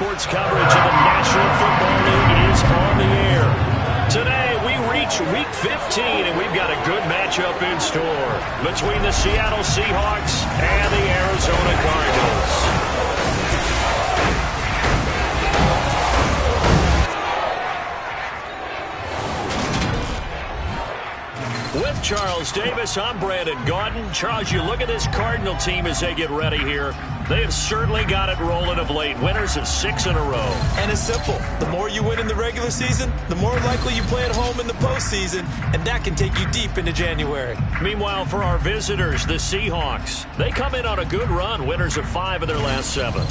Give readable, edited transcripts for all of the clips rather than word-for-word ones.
Sports coverage of the National Football League is on the air. Today, we reach Week 15, and we've got a good matchup in store between the Seattle Seahawks and the Arizona Cardinals. With Charles Davis, I'm Brandon Gaudin. Charles, you look at this Cardinal team as they get ready here. They have certainly got it rolling of late. Winners of 6 in a row. And it's simple. The more you win in the regular season, the more likely you play at home in the postseason, and that can take you deep into January. Meanwhile, for our visitors, the Seahawks, they come in on a good run, winners of 5 of their last 7.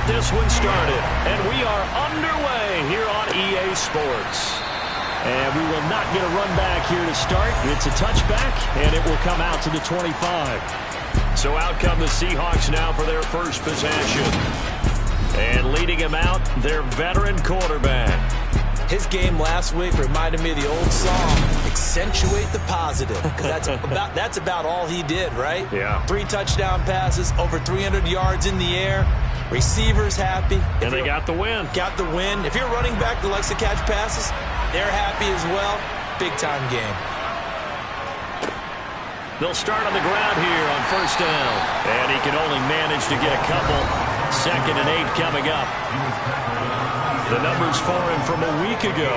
This one started, and we are underway here on EA Sports. And we will not get a run back here to start. It's a touchback, and it will come out to the 25. So out come the Seahawks now for their first possession. And leading him out, their veteran quarterback. His game last week reminded me of the old song, Accentuate the Positive. Because that's about all he did, right? Yeah. 3 touchdown passes, over 300 yards in the air. Receivers happy. And they got the win. Got the win. If you're a running back that likes to catch passes, they're happy as well. Big-time game. They'll start on the ground here on first down. And he can only manage to get a couple. 2nd and 8 coming up. The numbers for him from a week ago,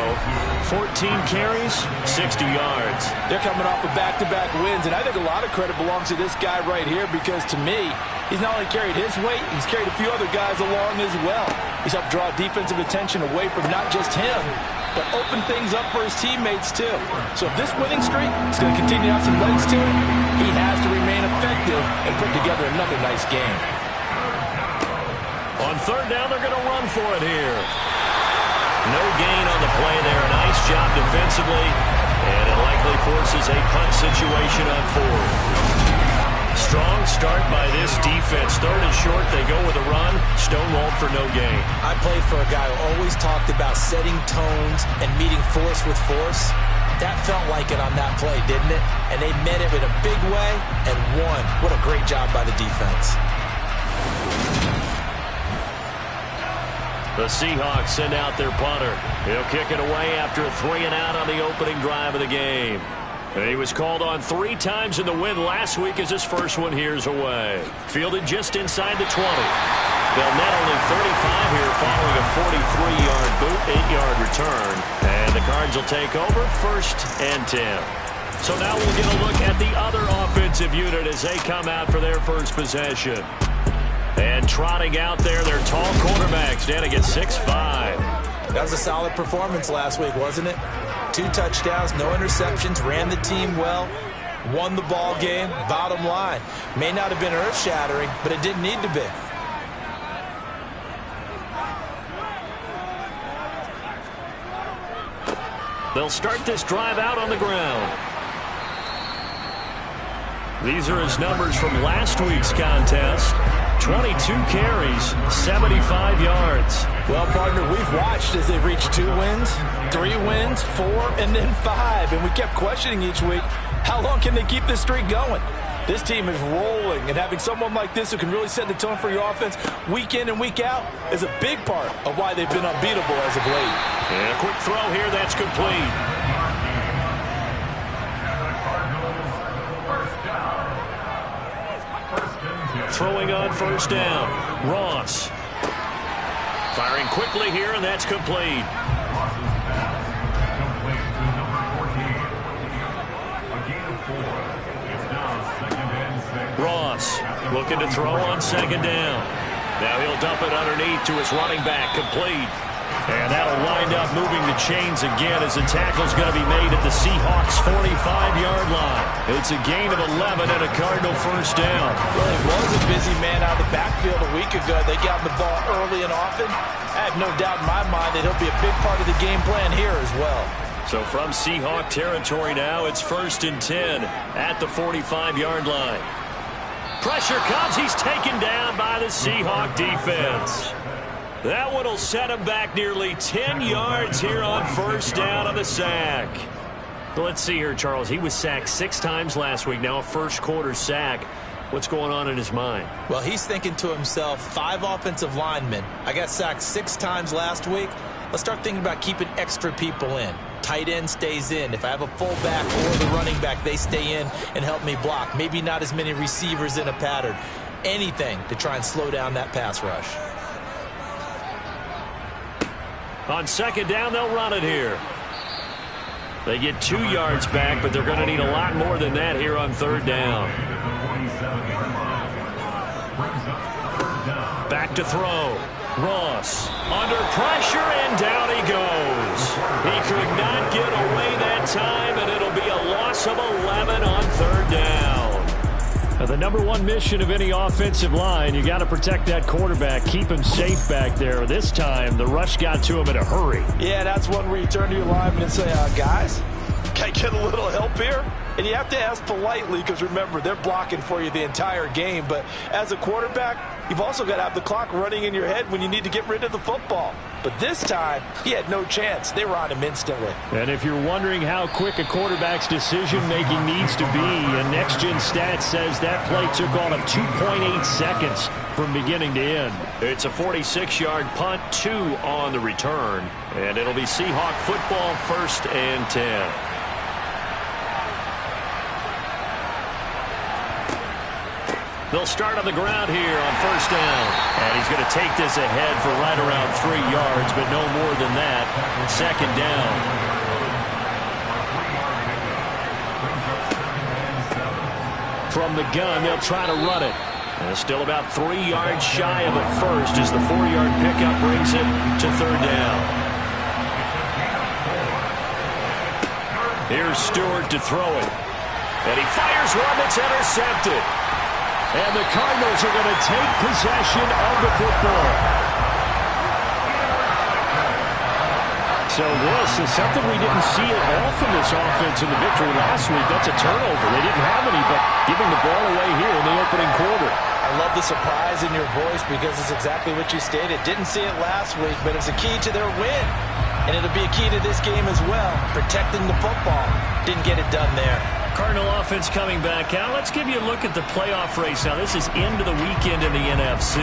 14 carries, 60 yards. They're coming off of back-to-back wins, and I think a lot of credit belongs to this guy right here because, to me, he's not only carried his weight, he's carried a few other guys along as well. He's helped draw defensive attention away from not just him, but open things up for his teammates, too. So if this winning streak is going to continue to have some legs to it, he has to remain effective and put together another nice game. On third down, they're going to run for it here. No gain on the play there. Nice job defensively. And it likely forces a punt situation on 4th. Strong start by this defense. 3rd and short. They go with a run. Stonewalled for no gain. I played for a guy who always talked about setting tones and meeting force with force. That felt like it on that play, didn't it? And they met it in a big way and won. What a great job by the defense. The Seahawks send out their punter. He'll kick it away after a 3 and out on the opening drive of the game. And he was called on 3 times in the win last week as his first one here's away. Fielded just inside the 20. They'll net only 35 here following a 43-yard boot, 8-yard return. And the Cards will take over 1st and 10. So now we'll get a look at the other offensive unit as they come out for their first possession. And trotting out there, their tall quarterbacks standing at 6'5". That was a solid performance last week, wasn't it? 2 touchdowns, no interceptions, ran the team well, won the ball game. Bottom line, may not have been earth-shattering, but it didn't need to be. They'll start this drive out on the ground. These are his numbers from last week's contest. 22 carries, 75 yards. Well, partner, we've watched as they've reached 2 wins, 3 wins, 4, and then 5. And we kept questioning each week, how long can they keep this streak going? This team is rolling, and having someone like this who can really set the tone for your offense week in and week out is a big part of why they've been unbeatable as of late. And a quick throw here, that's complete. Throwing on first down. Ross. Firing quickly here, and that's complete. Ross looking to throw on 2nd down. Now he'll dump it underneath to his running back. Complete. And that'll wind up moving the chains again as the tackle's going to be made at the Seahawks' 45-yard line. It's a gain of 11 and a Cardinal first down. Well, it was a busy man out of the backfield a week ago. They got the ball early and often. I have no doubt in my mind that he'll be a big part of the game plan here as well. So from Seahawk territory now, it's 1st and 10 at the 45-yard line. Pressure comes. He's taken down by the Seahawk defense. That one will set him back nearly 10 yards here on first down on the sack. Well, let's see here, Charles. He was sacked 6 times last week. Now a first-quarter sack. What's going on in his mind? Well, he's thinking to himself, 5 offensive linemen. I got sacked 6 times last week. Let's start thinking about keeping extra people in. Tight end stays in. If I have a fullback or the running back, they stay in and help me block. Maybe not as many receivers in a pattern. Anything to try and slow down that pass rush. On second down, they'll run it here. They get 2 yards back, but they're going to need a lot more than that here on third down. Back to throw. Ross under pressure, and down he goes. He could not get away that time, and it'll be a loss of 11 on third down. Now, the number one mission of any offensive line, you got to protect that quarterback, keep him safe back there. This time, the rush got to him in a hurry. Yeah, that's one where you turn to your lineman and say, guys, can I get a little help here? And you have to ask politely because, remember, they're blocking for you the entire game. But as a quarterback, you've also got to have the clock running in your head when you need to get rid of the football. But this time, he had no chance. They were on him instantly. And if you're wondering how quick a quarterback's decision-making needs to be, a next-gen stat says that play took all of 2.8 seconds from beginning to end. It's a 46-yard punt, 2 on the return. And it'll be Seahawk football, 1st and 10. They'll start on the ground here on first down. And he's going to take this ahead for right around 3 yards, but no more than that. Second down. From the gun, they'll try to run it. And still about 3 yards shy of a first as the 4-yard pickup brings it to third down. Here's Stewart to throw it. And he fires one that's intercepted. And the Cardinals are going to take possession of the football. So this is something we didn't see at all from this offense in the victory last week. That's a turnover. They didn't have any, but giving the ball away here in the opening quarter. I love the surprise in your voice because it's exactly what you stated. Didn't see it last week, but it was a key to their win. And it'll be a key to this game as well, protecting the football. Didn't get it done there. Cardinal offense coming back out. Let's give you a look at the playoff race. Now, this is into the weekend in the NFC.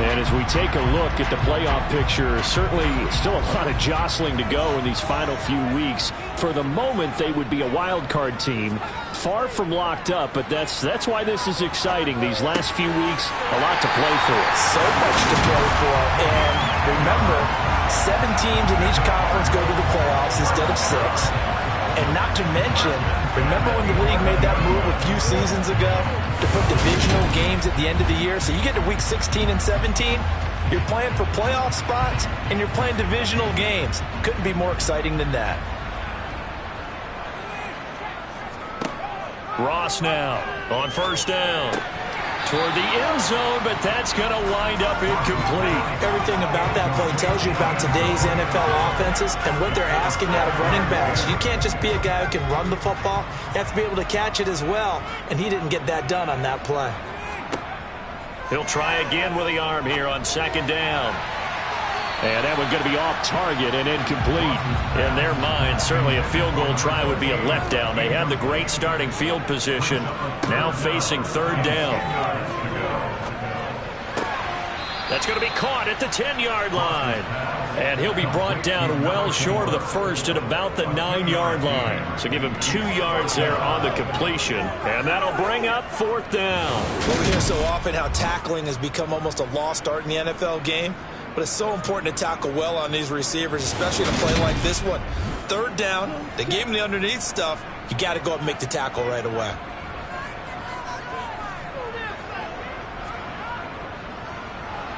And as we take a look at the playoff picture, certainly still a lot of jostling to go in these final few weeks. For the moment, they would be a wild card team, far from locked up, but that's why this is exciting. These last few weeks, a lot to play for. So much to play for. And remember, 7 teams in each conference go to the playoffs instead of 6. And not to mention, remember when the league made that move a few seasons ago to put divisional games at the end of the year? So you get to week 16 and 17, you're playing for playoff spots, and you're playing divisional games. Couldn't be more exciting than that. Ross now on first down. Toward the end zone, but that's going to wind up incomplete. Everything about that play tells you about today's NFL offenses and what they're asking out of running backs. You can't just be a guy who can run the football. You have to be able to catch it as well, and he didn't get that done on that play. He'll try again with the arm here on second down. And that one's going to be off target and incomplete. In their mind, certainly a field goal try would be a letdown. They had the great starting field position, now facing third down. That's going to be caught at the 10-yard line. And he'll be brought down well short of the first at about the 9-yard line. So give him 2 yards there on the completion. And that'll bring up fourth down. Well, we hear so often how tackling has become almost a lost art in the NFL game. But it's so important to tackle well on these receivers, especially in a play like this one. Third down, they gave him the underneath stuff. You got to go up and make the tackle right away.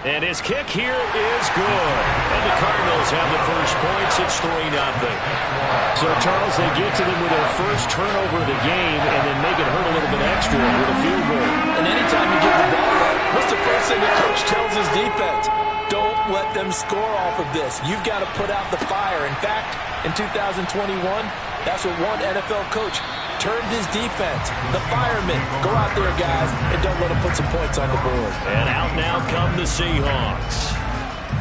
And his kick here is good. And the Cardinals Cardinals have the first points. It's 3-0. So, Charles, they get to them with their first turnover of the game and then make it hurt a little bit extra with a field goal. And anytime you give the ball up, what's the first thing the coach tells his defense? Don't let them score off of this. You've got to put out the fire. In fact, in 2021, that's what one NFL coach turned his defense. The firemen. Go out there, guys, and don't let them put some points on the board. And out now come the Seahawks.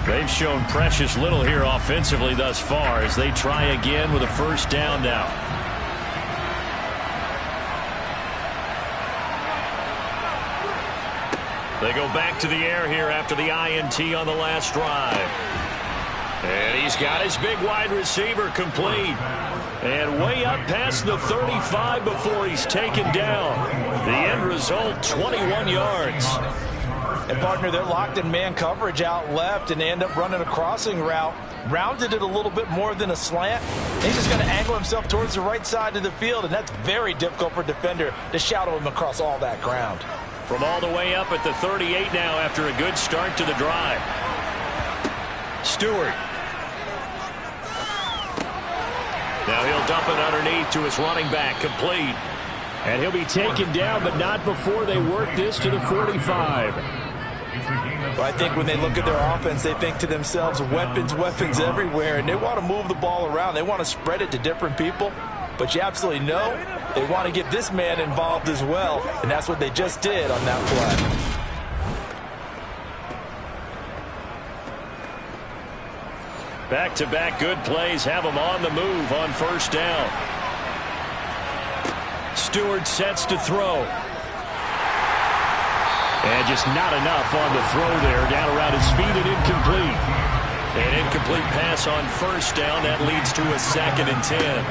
They've shown precious little here offensively thus far as they try again with a first down now. They go back to the air here after the INT on the last drive. And he's got his big wide receiver complete. And way up past the 35 before he's taken down. The end result, 21 yards. And, partner, they're locked in man coverage out left, and they end up running a crossing route. Rounded it a little bit more than a slant. He's just going to angle himself towards the right side of the field, and that's very difficult for a defender to shadow him across all that ground. From all the way up at the 38 now after a good start to the drive. Stewart. Now he'll dump it underneath to his running back, complete. And he'll be taken down, but not before they work this to the 45. Well, I think when they look at their offense, they think to themselves, weapons, weapons everywhere, and they want to move the ball around. They want to spread it to different people, but you absolutely know they want to get this man involved as well, and that's what they just did on that play. Back-to-back good plays have him on the move on first down. Stewart sets to throw. And just not enough on the throw there. Down around his feet and incomplete. An incomplete pass on first down. That leads to a 2nd and 10.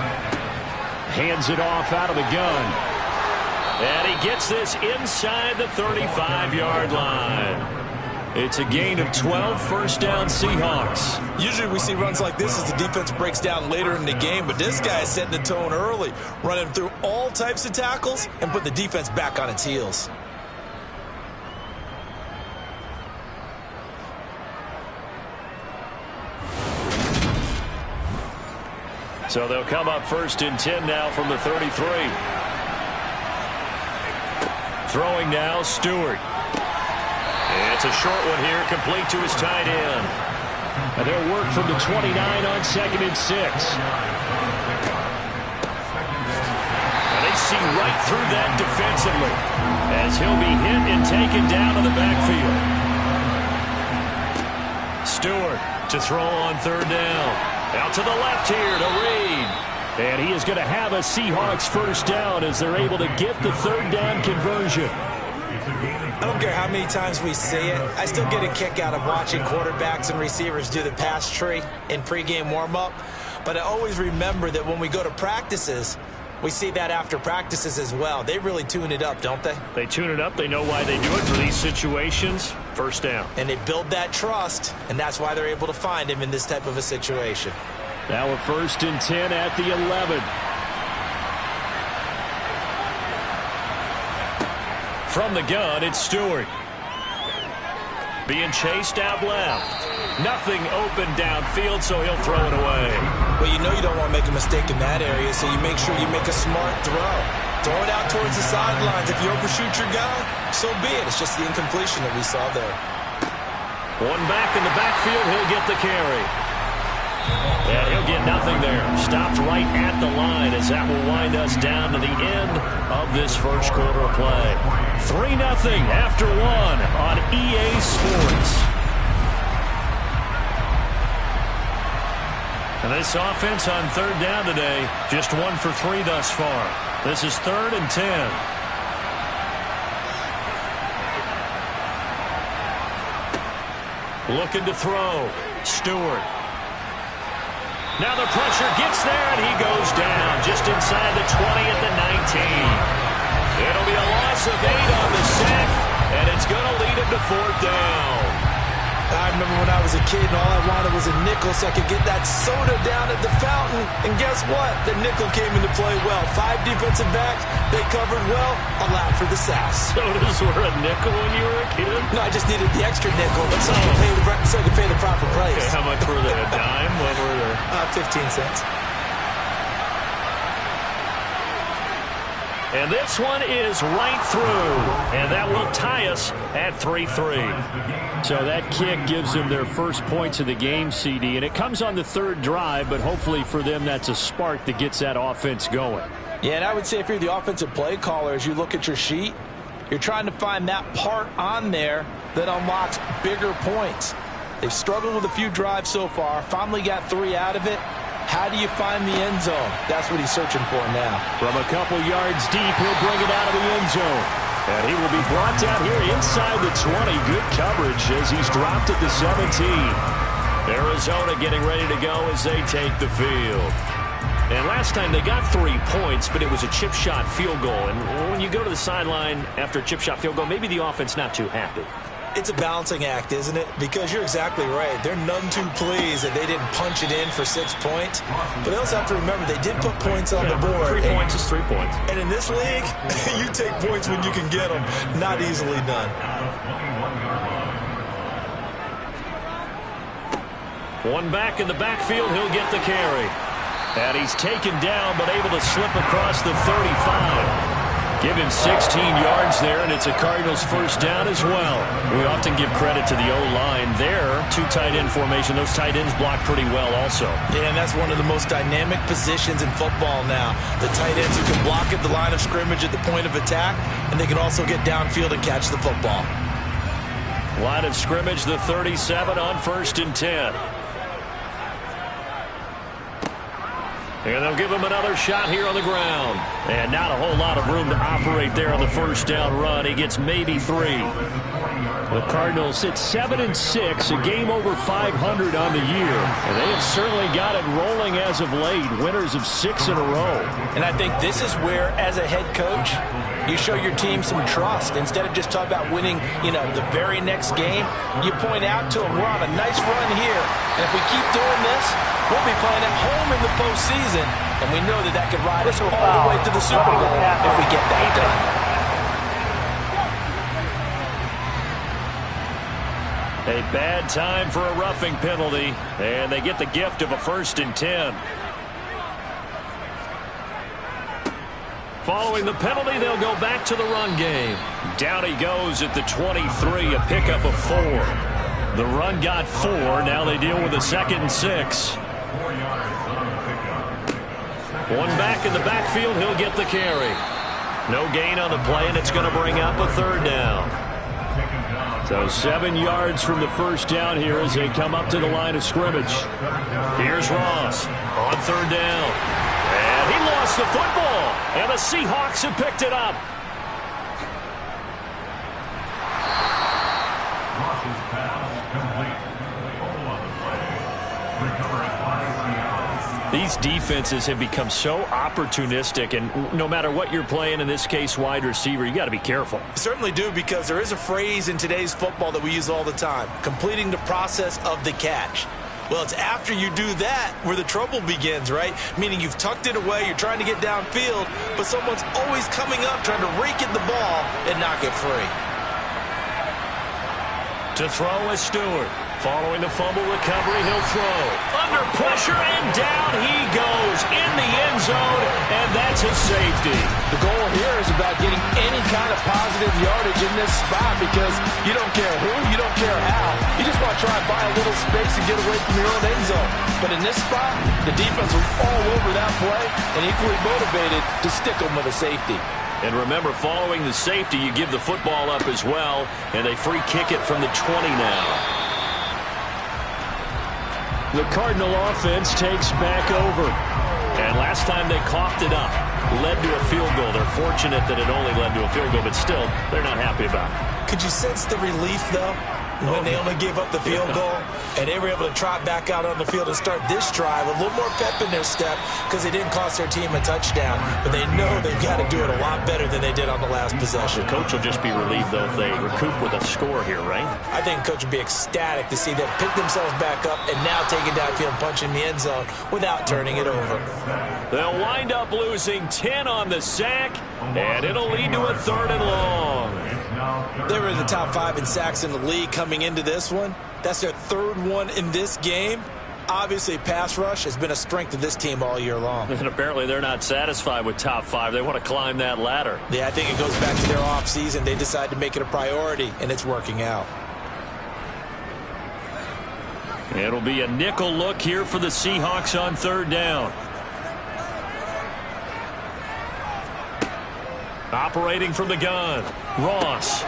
Hands it off out of the gun. And he gets this inside the 35-yard line. It's a gain of 12, first down Seahawks. Usually we see runs like this as the defense breaks down later in the game, but this guy is setting the tone early, running through all types of tackles and put the defense back on its heels. So they'll come up 1st and 10 now from the 33. Throwing now, Stewart. It's a short one here, complete to his tight end. And they'll work from the 29 on 2nd and 6. And they see right through that defensively as he'll be hit and taken down to the backfield. Stewart to throw on 3rd down. Out to the left here to Reed. And he is going to have a Seahawks first down as they're able to get the 3rd down conversion. I don't care how many times we see it. I still get a kick out of watching quarterbacks and receivers do the pass tree in pregame warm-up. But I always remember that when we go to practices, we see that after practices as well. They really tune it up, don't they? They tune it up. They know why they do it for these situations. First down. And they build that trust, and that's why they're able to find him in this type of a situation. Now a 1st and 10 at the 11. From the gun, it's Stewart. Being chased out left. Nothing open downfield, so he'll throw it away. Well, you know you don't want to make a mistake in that area, so you make sure you make a smart throw. Throw it out towards the sidelines. If you overshoot your guy, so be it. It's just the incompletion that we saw there. One back in the backfield, he'll get the carry. And he'll get nothing there. Stopped right at the line as that will wind us down to the end of this first quarter of play. 3-0 after 1 on EA Sports. And this offense on 3rd down today, just 1 for 3 thus far. This is 3rd and 10. Looking to throw. Stewart. Now the pressure gets there, and he goes down just inside the 20 at the 19. It'll be a loss of 8 on the sack, and it's going to lead him to 4th down. I remember when I was a kid and all I wanted was a nickel so I could get that soda down at the fountain. And guess what? The nickel came into play well. 5 defensive backs, they covered well. A lot for the sass. Sodas were a nickel when you were a kid? No, I just needed the extra nickel so I could pay the proper price. Okay, how much were they, a dime? about 15 cents. And this one is right through. And that will tie us at 3-3. So that kick gives them their first points of the game, CD. And it comes on the third drive, but hopefully for them that's a spark that gets that offense going. Yeah, and I would say if you're the offensive play caller, as you look at your sheet, you're trying to find that part on there that unlocks bigger points. They've struggled with a few drives so far, finally got 3 out of it. How do you find the end zone? That's what he's searching for now. From a couple yards deep, he'll bring it out of the end zone. And he will be brought down here inside the 20. Good coverage as he's dropped at the 17. Arizona getting ready to go as they take the field. And last time they got 3 points, but it was a chip shot field goal. And when you go to the sideline after a chip shot field goal, maybe the offense not too happy. It's a balancing act, isn't it? Because you're exactly right. They're none too pleased that they didn't punch it in for 6 points. But they also have to remember they did put points on the board. 3 points is 3 points. And in this league, you take points when you can get them. Not easily done. One back in the backfield, he'll get the carry. And he's taken down, but able to slip across the 35. Give him 16 yards there, and it's a Cardinals first down as well. We often give credit to the O-line there. 2 tight end formation. Those tight ends block pretty well also. Yeah, and that's one of the most dynamic positions in football now. The tight ends who can block at the line of scrimmage at the point of attack, and they can also get downfield and catch the football. Line of scrimmage, the 37 on 1st and 10. And they'll give him another shot here on the ground. And not a whole lot of room to operate there on the first down run. He gets maybe 3. The Cardinals sit 7-6, a game over 500 on the year. And they have certainly got it rolling as of late, winners of 6 in a row. And I think this is where, as a head coach, you show your team some trust. Instead of just talking about winning, the very next game, you point out to them, we're on a nice run here. And if we keep doing this, we'll be playing at home in the postseason. And we know that could ride us all the way to the Super Bowl if we get that done. A bad time for a roughing penalty, and they get the gift of a 1st and 10. Following the penalty, they'll go back to the run game. Down he goes at the 23, a pickup of 4. The run got 4. Now they deal with a 2nd and 6. One back in the backfield, he'll get the carry. No gain on the play, and it's going to bring up a 3rd down. So 7 yards from the first down here as they come up to the line of scrimmage. Here's Ross on 3rd down. And he lost the football. And the Seahawks have picked it up. These defenses have become so opportunistic, and no matter what you're playing, in this case wide receiver, you got to be careful. Certainly do, because there is a phrase in today's football that we use all the time: completing the process of the catch. Well, it's after you do that where the trouble begins, right? Meaning you've tucked it away, you're trying to get downfield, but someone's always coming up trying to rake at the ball and knock it free. To throw is Stewart. Following the fumble recovery, he'll throw. Under pressure, and down he goes in the end zone, and that's a safety. The goal here is about getting any kind of positive yardage in this spot, because you don't care who, you don't care how. You just want to try and buy a little space and get away from your own end zone. But in this spot, the defense was all over that play and equally motivated to stick them with a safety. And remember, following the safety, you give the football up as well, and they free kick it from the 20 now. The Cardinal offense takes back over. And last time they coughed it up, led to a field goal. They're fortunate that it only led to a field goal, but still, they're not happy about it. Could you sense the relief, though, when they only gave up the field goal and they were able to trot back out on the field and start this drive a little more pep in their step, because they didn't cost their team a touchdown, but they know they've got to do it a lot better than they did on the last possession. The coach will just be relieved, though, if they recoup with a score here, right? I think the coach would be ecstatic to see them pick themselves back up and now take it downfield and punch in the end zone without turning it over. They'll wind up losing 10 on the sack, and it'll lead to a 3rd and long. They were in the top 5 in sacks in the league coming into this one. That's their 3rd one in this game. Obviously, pass rush has been a strength of this team all year long. And apparently they're not satisfied with top 5. They want to climb that ladder. Yeah, I think it goes back to their offseason. They decided to make it a priority, and it's working out. It'll be a nickel look here for the Seahawks on 3rd down. Operating from the gun, Ross.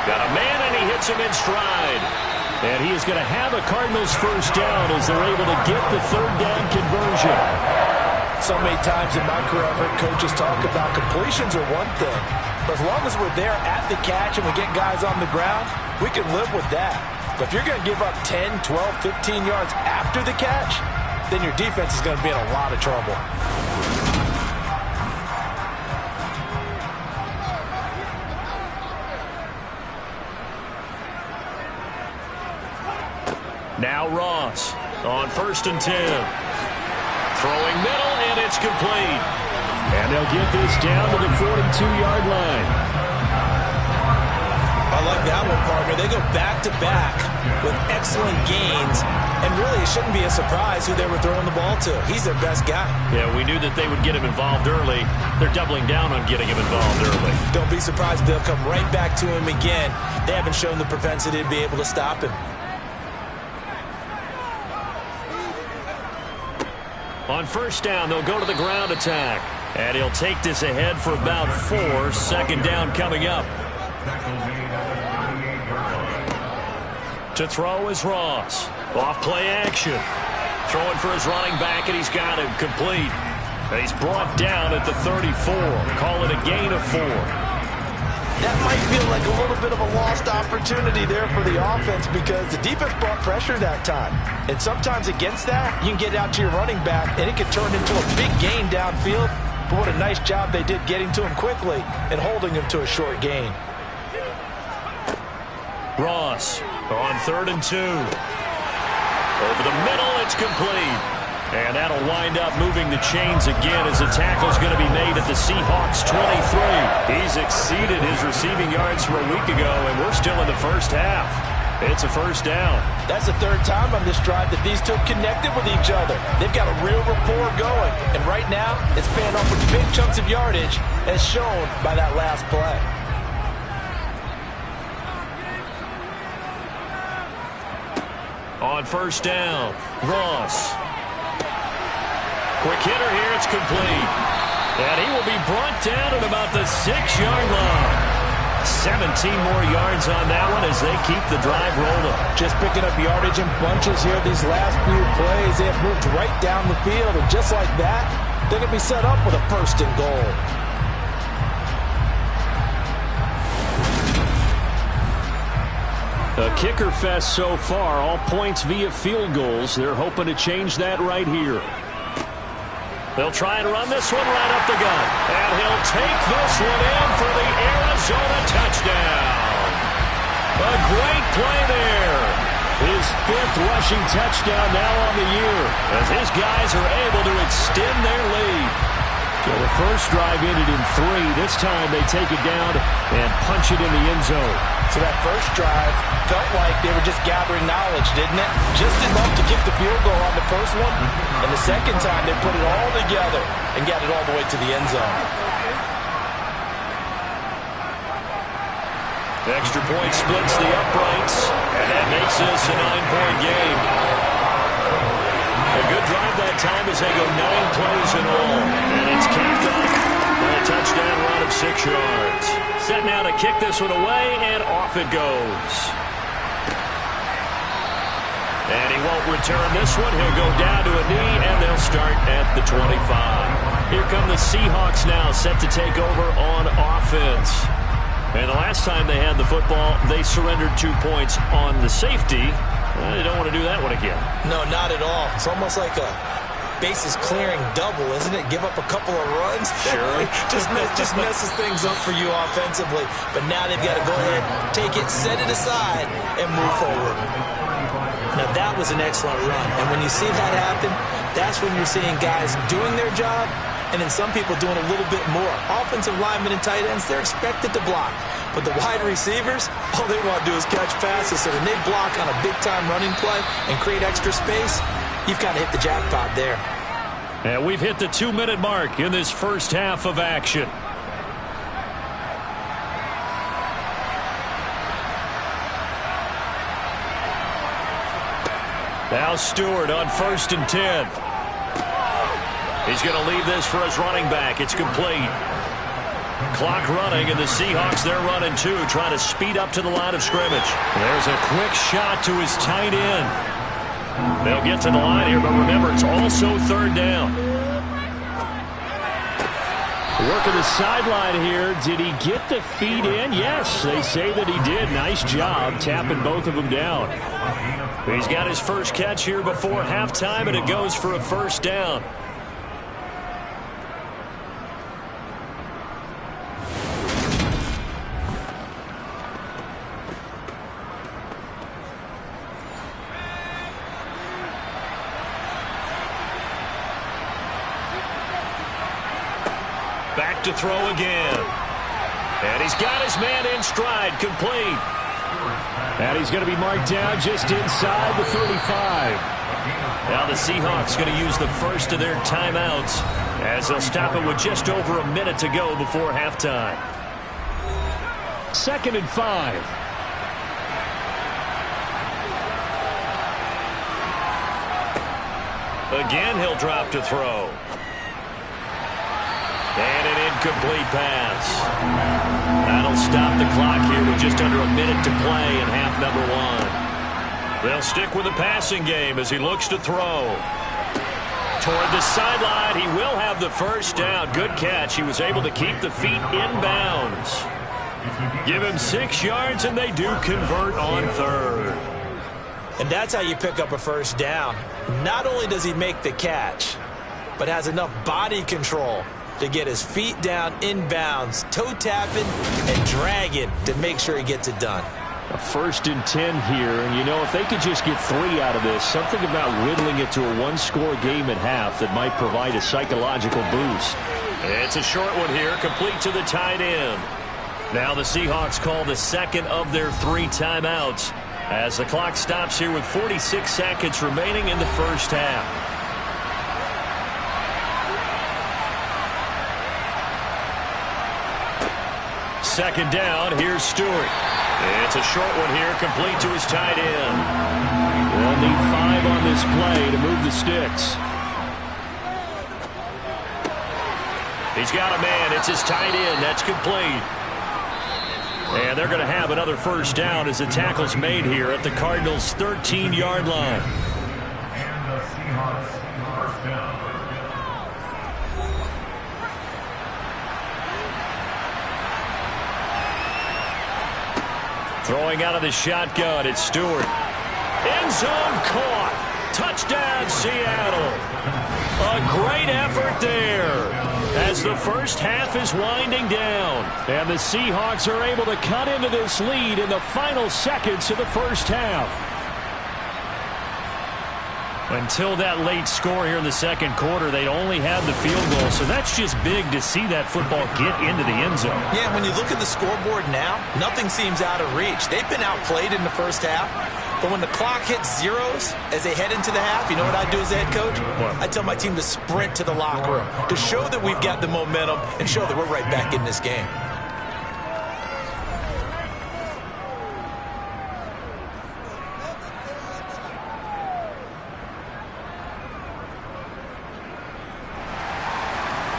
Got a man, and he hits him in stride. And he is going to have a Cardinals first down as they're able to get the 3rd down conversion. So many times in my career, I've heard coaches talk about completions are one thing. But as long as we're there at the catch and we get guys on the ground, we can live with that. But if you're going to give up 10, 12, 15 yards after the catch, then your defense is going to be in a lot of trouble. Now Ross on 1st and 10. Throwing middle, and it's complete. And they'll get this down to the 42-yard line. I like that one, partner. They go back-to-back with excellent gains, and really it shouldn't be a surprise who they were throwing the ball to. He's their best guy. Yeah, we knew that they would get him involved early. They're doubling down on getting him involved early. Don't be surprised if they'll come right back to him again. They haven't shown the propensity to be able to stop him. On 1st down, they'll go to the ground attack. And he'll take this ahead for about 4. 2nd down coming up. To throw is Ross. Off play action. Throwing for his running back, and he's got him complete. And he's brought down at the 34. Call it a gain of 4. That might feel like a little bit of a lost opportunity there for the offense because the defense brought pressure that time. And sometimes against that, you can get out to your running back, and it can turn into a big gain downfield. But what a nice job they did getting to him quickly and holding him to a short gain. Ross on 3rd and 2. Over the middle, it's complete. And that'll wind up moving the chains again as the tackle's going to be made at the Seahawks 23. He's exceeded his receiving yards from a week ago, and we're still in the 1st half. It's a 1st down. That's the 3rd time on this drive that these two have connected with each other. They've got a real rapport going, and right now it's paying off with big chunks of yardage as shown by that last play. On 1st down, Ross. Quick hitter here, it's complete. And he will be brought down at about the 6-yard line. 17 more yards on that one as they keep the drive rolling. Just picking up yardage in bunches here these last few plays. They have moved right down the field, and just like that, they're going to be set up with a 1st and goal. A kicker fest so far, all points via field goals. They're hoping to change that right here. They'll try and run this one right up the gut. And he'll take this one in for the Arizona touchdown. A great play there. His 5th rushing touchdown now on the year as his guys are able to extend their lead. So the first drive ended in 3. This time they take it down and punch it in the end zone. So that first drive felt like they were just gathering knowledge, didn't it? Just enough to kick the field goal on the first one. And the second time they put it all together and got it all the way to the end zone. The extra point splits the uprights, and that makes this a 9-point game. A good drive that time as they go 9 plays in all. And it's capped off by a touchdown run of 6 yards. Set now to kick this one away, and off it goes. And he won't return this one. He'll go down to a knee, and they'll start at the 25. Here come the Seahawks now, set to take over on offense. And the last time they had the football, they surrendered 2 points on the safety. They don't want to do that one again. No, not at all. It's almost like a bases clearing double, isn't it? Give up a couple of runs. Sure. just messes things up for you offensively. But now they've got to go ahead, take it, set it aside, and move forward. Now, that was an excellent run. And when you see that happen, that's when you're seeing guys doing their job and then some people doing a little bit more. Offensive linemen and tight ends, they're expected to block. But the wide receivers, all they want to do is catch passes. So when they block on a big-time running play and create extra space, You've kind of hit the jackpot there. And we've hit the 2-minute mark in this first half of action. Now Stewart on 1st and 10. He's going to leave this for his running back. It's complete. Clock running, and the Seahawks, they're running too, trying to speed up to the line of scrimmage. There's a quick shot to his tight end. They'll get to the line here, but remember, it's also 3rd down. Working the sideline here. Did he get the feet in? Yes, they say that he did. Nice job tapping both of them down. He's got his first catch here before halftime, and it goes for a 1st down. Back to throw again. And he's got his man in stride, complete. And he's going to be marked down just inside the 35. Now the Seahawks going to use the first of their timeouts as they'll stop it with just over a minute to go before halftime. 2nd and 5. Again, he'll drop to throw. And an incomplete pass. That'll stop the clock here with just under a minute to play in half number 1. They'll stick with the passing game as he looks to throw. Toward the sideline, he will have the 1st down. Good catch. He was able to keep the feet in bounds. Give him 6 yards, and they do convert on 3rd. And that's how you pick up a 1st down. Not only does he make the catch, but has enough body control to get his feet down in bounds, toe tapping and dragging to make sure he gets it done. A 1st and 10 here, and you know, if they could just get 3 out of this, something about whittling it to a 1-score game at half that might provide a psychological boost. It's a short one here, complete to the tight end. Now the Seahawks call the 2nd of their 3 timeouts as the clock stops here with 46 seconds remaining in the first half. Second down, here's Stewart. It's a short one here, complete to his tight end. They'll need 5 on this play to move the sticks. He's got a man, it's his tight end, that's complete. And they're going to have another 1st down as the tackle's made here at the Cardinals' 13-yard line. And the Seahawks 1st down. Throwing out of the shotgun, it's Stewart. End zone caught. Touchdown, Seattle. A great effort there as the first half is winding down. And the Seahawks are able to cut into this lead in the final seconds of the first half. Until that late score here in the second quarter, they only had the field goal, so that's just big to see that football get into the end zone. Yeah, when you look at the scoreboard now, nothing seems out of reach. They've been outplayed in the first half, but when the clock hits zeros as they head into the half, you know what I do as the head coach? What? I tell my team to sprint to the locker room to show that we've got the momentum and show that we're right back in this game.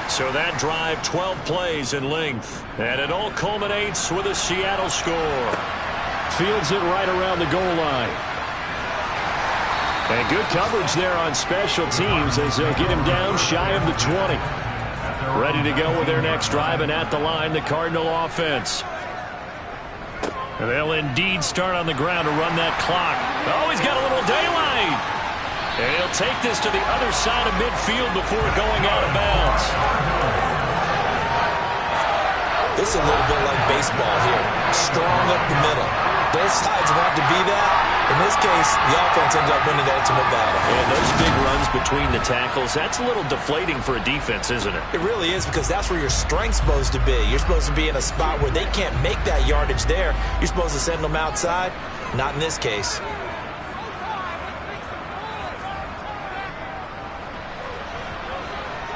So that drive, 12 plays in length. And it all culminates with a Seattle score. Fields it right around the goal line. And good coverage there on special teams as they'll get him down shy of the 20. Ready to go with their next drive, and at the line, the Cardinal offense. They'll indeed start on the ground to run that clock. Oh, he's got a little daylight. And he'll take this to the other side of midfield before going out of bounds. This is a little bit like baseball here. Strong up the middle. Both sides want to be that. In this case, the offense ended up winning the ultimate battle. And those big runs between the tackles, that's a little deflating for a defense, isn't it? It really is, because that's where your strength's supposed to be. You're supposed to be in a spot where they can't make that yardage there. You're supposed to send them outside. Not in this case.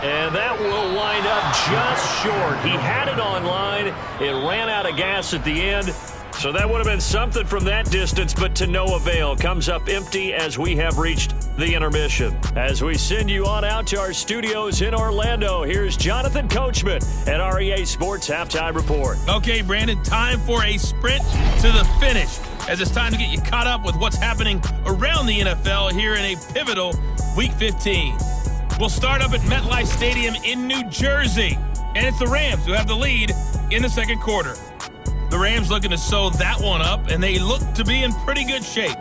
And that will wind up just short. He had it on line. It ran out of gas at the end. So that would have been something from that distance, but to no avail. Comes up empty as we have reached the intermission. As we send you on out to our studios in Orlando, here's Jonathan Coachman at REA Sports Halftime Report. Okay, Brandon, time for a sprint to the finish, as it's time to get you caught up with what's happening around the NFL here in a pivotal Week 15. We'll start up at MetLife Stadium in New Jersey, and it's the Rams who have the lead in the second quarter. The Rams looking to sew that one up, and they look to be in pretty good shape.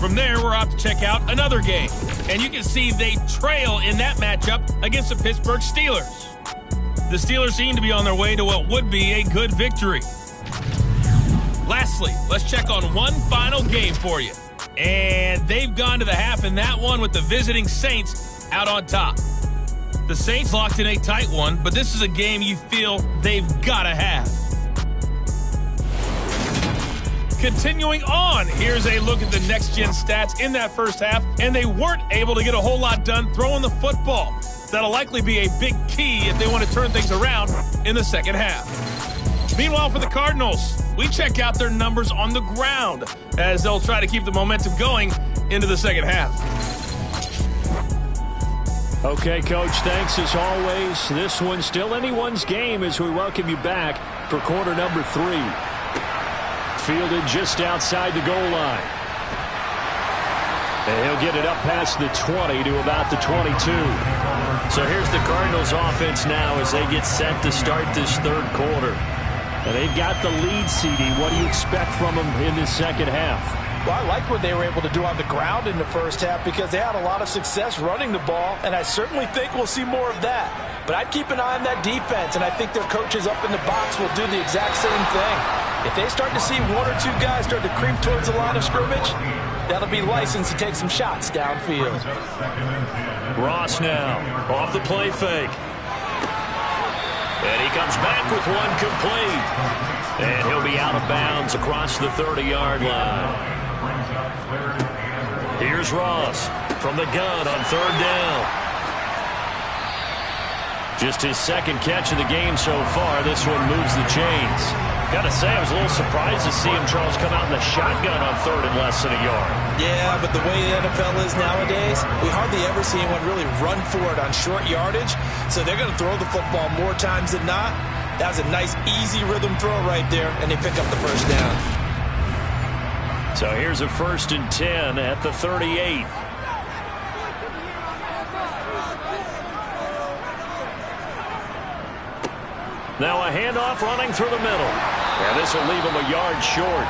From there, we're off to check out another game, and you can see they trail in that matchup against the Pittsburgh Steelers. The Steelers seem to be on their way to what would be a good victory. Lastly, let's check on one final game for you. And they've gone to the half in that one with the visiting Saints out on top. The Saints locked in a tight one, but this is a game you feel they've got to have. Continuing on, here's a look at the next-gen stats in that first half, and they weren't able to get a whole lot done throwing the football. That'll likely be a big key if they want to turn things around in the second half. Meanwhile, for the Cardinals, we check out their numbers on the ground as they'll try to keep the momentum going into the second half. Okay, Coach, thanks as always. This one's still anyone's game as we welcome you back for quarter number 3. Fielded just outside the goal line. And he'll get it up past the 20 to about the 22. So here's the Cardinals offense now as they get set to start this third quarter. And they've got the lead, CD. What do you expect from them in this second half? Well, I like what they were able to do on the ground in the first half because they had a lot of success running the ball, and I certainly think we'll see more of that. But I'd keep an eye on that defense, and I think their coaches up in the box will do the exact same thing. If they start to see one or two guys start to creep towards the line of scrimmage, that'll be licensed to take some shots downfield. Ross now off the play fake. And he comes back with one complete. And he'll be out of bounds across the 30-yard line. Here's Ross from the gun on third down. Just his second catch of the game so far. This one moves the chains. Got to say, I was a little surprised to see him, Charles, come out in the shotgun on third and less than a yard. Yeah, but the way the NFL is nowadays, we hardly ever see anyone really run for it on short yardage. So they're going to throw the football more times than not. That was a nice, easy rhythm throw right there, and they pick up the first down. So here's a 1st and 10 at the 38. Now a handoff running through the middle. And this will leave him a yard short.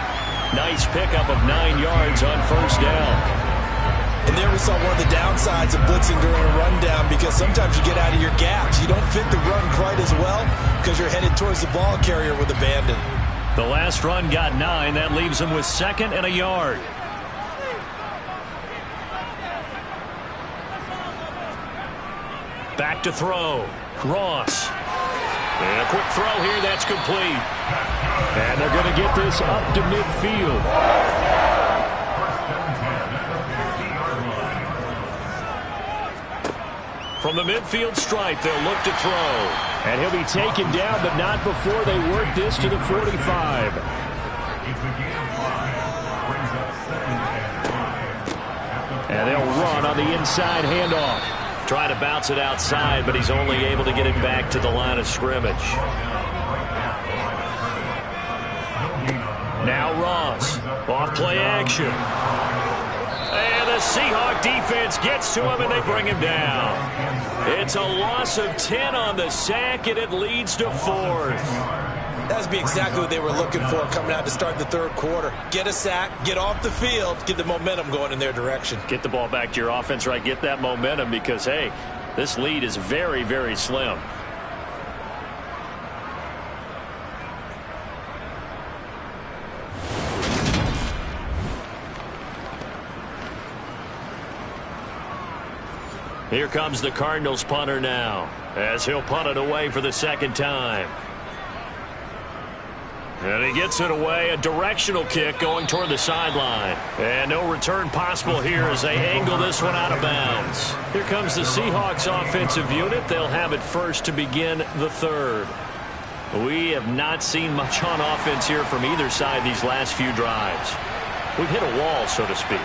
Nice pickup of 9 yards on first down. And there we saw one of the downsides of blitzing during a rundown because sometimes you get out of your gaps. You don't fit the run quite as well because you're headed towards the ball carrier with abandon. The last run got 9. That leaves him with 2nd and a yard. Back to throw. Ross. And a quick throw here, that's complete. And they're going to get this up to midfield. From the midfield stripe, they'll look to throw. And he'll be taken down, but not before they work this to the 45. And they'll run on the inside handoff. Trying to bounce it outside, but he's only able to get it back to the line of scrimmage. Now Ross, off play action. And the Seahawks defense gets to him, and they bring him down. It's a loss of 10 on the sack, and it leads to 4th. That would be exactly what they were looking for coming out to start the third quarter. Get a sack, get off the field, get the momentum going in their direction. Get the ball back to your offense, right? Get that momentum because, hey, this lead is very, very slim. Here comes the Cardinals punter now as he'll punt it away for the second time. And he gets it away, a directional kick going toward the sideline. And no return possible here as they angle this one out of bounds. Here comes the Seahawks offensive unit. They'll have it first to begin the third. We have not seen much on offense here from either side these last few drives. We've hit a wall, so to speak.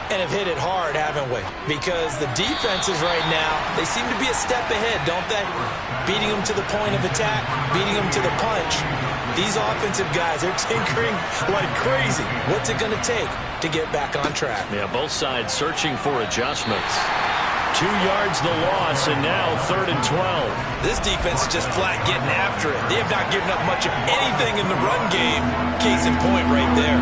And have hit it hard, haven't we? Because the defenses right now, they seem to be a step ahead, don't they? Beating them to the point of attack, beating them to the punch. These offensive guys, they're tinkering like crazy. What's it going to take to get back on track? Yeah, both sides searching for adjustments. 2 yards the loss, and now 3rd and 12. This defense is just flat getting after it. They have not given up much of anything in the run game. Case in point right there.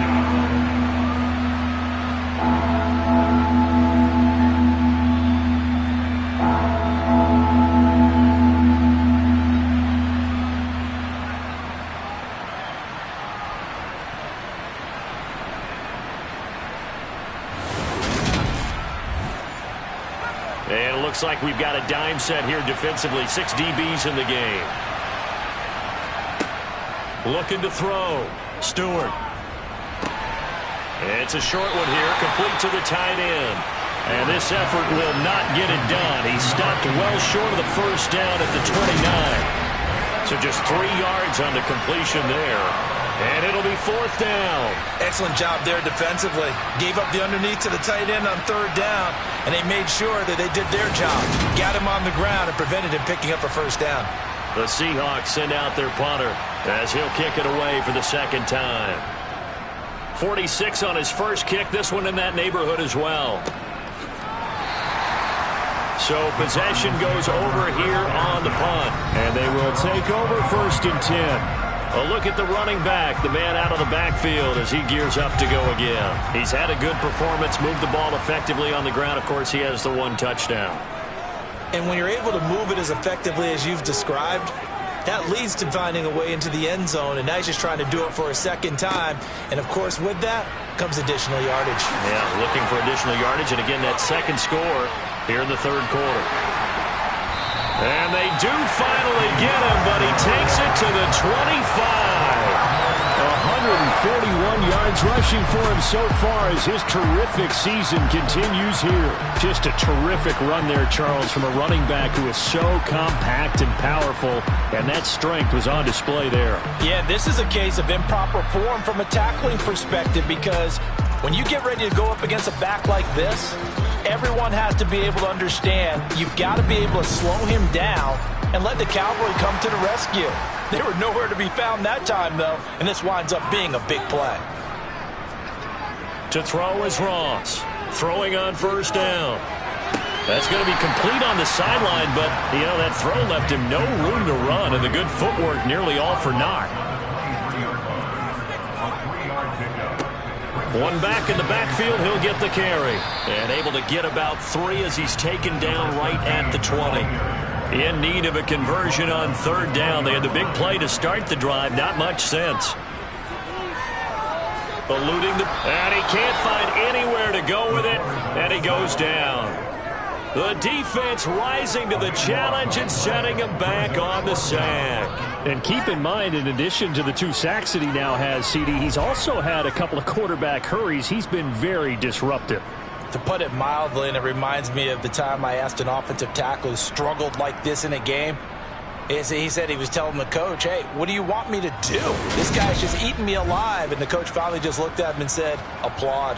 And it looks like we've got a dime set here defensively. 6 DBs in the game. Looking to throw. Stewart. It's a short one here, complete to the tight end. And this effort will not get it done. He stopped well short of the first down at the 29. So just 3 yards on the completion there. And it'll be 4th down. Excellent job there defensively. Gave up the underneath to the tight end on 3rd down, and they made sure that they did their job. Got him on the ground and prevented him picking up a first down. The Seahawks send out their punter as he'll kick it away for the 2nd time. 46 on his first kick. This one in that neighborhood as well. So possession goes over here on the punt. And they will take over 1st and 10. A look at the running back, the man out of the backfield as he gears up to go again. He's had a good performance, moved the ball effectively on the ground. Of course, he has the 1 touchdown. And when you're able to move it as effectively as you've described, that leads to finding a way into the end zone, and now he's just trying to do it for a 2nd time. And, of course, with that comes additional yardage. Yeah, looking for additional yardage, and again, that 2nd score here in the 3rd quarter. And they do finally get him, but he takes it to the 25. 141 yards rushing for him so far as his terrific season continues here. Just a terrific run there, Charles, from a running back who is so compact and powerful, and that strength was on display there. Yeah, this is a case of improper form from a tackling perspective, because when you get ready to go up against a back like this, everyone has to be able to understand you've got to be able to slow him down and let the cavalry come to the rescue. They were nowhere to be found that time, though, and this winds up being a big play. To throw is Ross. Throwing on 1st down. That's going to be complete on the sideline, but, you know, that throw left him no room to run, and the good footwork nearly all for naught. 1 back in the backfield, he'll get the carry. And able to get about 3 as he's taken down right at the 20. In need of a conversion on 3rd down. They had the big play to start the drive. Not much sense. Eluding and he can't find anywhere to go with it. And he goes down. The defense rising to the challenge and setting him back on the sack. And keep in mind, in addition to the 2 sacks that he now has, CD, he's also had a couple of quarterback hurries. He's been very disruptive. To put it mildly, and it reminds me of the time I asked an offensive tackle who struggled like this in a game. He said he was telling the coach, hey, what do you want me to do? This guy's just eating me alive. And the coach finally just looked at him and said, applaud.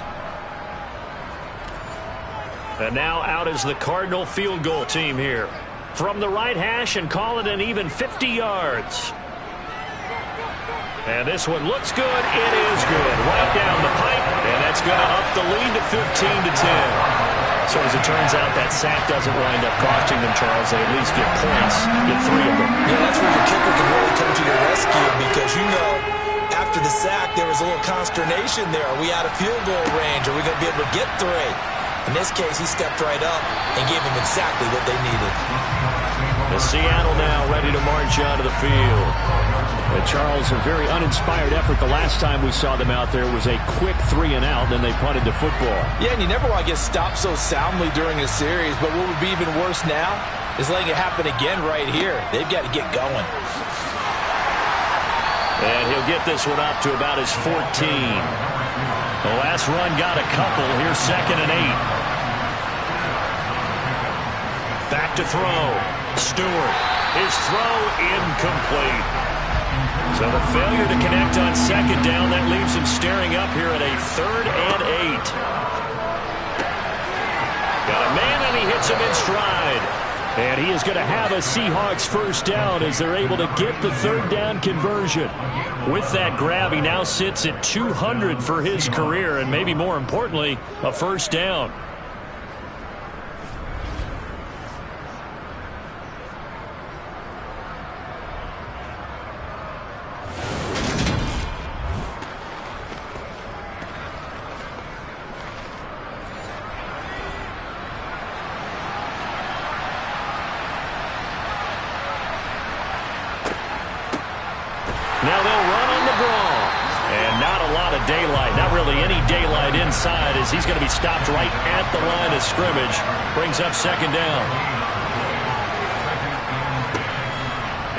And now out is the Cardinal field goal team here. From the right hash and call it an even 50 yards. And this one looks good. It is good. Right down the pipe, and that's going to up the lead to 15-10. So as it turns out, that sack doesn't wind up costing them, Charles. They at least get points, get 3 of them. Yeah, that's where your kicker can really come to your rescue, because you know after the sack there was a little consternation there. Are we out of field goal range? Are we going to be able to get 3? In this case, he stepped right up and gave them exactly what they needed. The Seattle now ready to march onto the field. Charles, a very uninspired effort. The last time we saw them out there was a quick 3 and out, then they punted the football. Yeah, and you never want to get stopped so soundly during a series, but what would be even worse now is letting it happen again right here. They've got to get going. And he'll get this one up to about his 14. The last run got a couple. Here's 2nd and 8. Back to throw. Stewart. His throw incomplete. So the failure to connect on 2nd down, that leaves him staring up here at a 3rd and 8. Got a man, and he hits him in stride. And he is going to have a Seahawks first down as they're able to get the 3rd down conversion. With that grab, he now sits at 200 for his career, and maybe more importantly, a first down. Now they'll run on the draw. And not a lot of daylight. Not really any daylight inside as he's going to be stopped right at the line of scrimmage. Brings up 2nd down.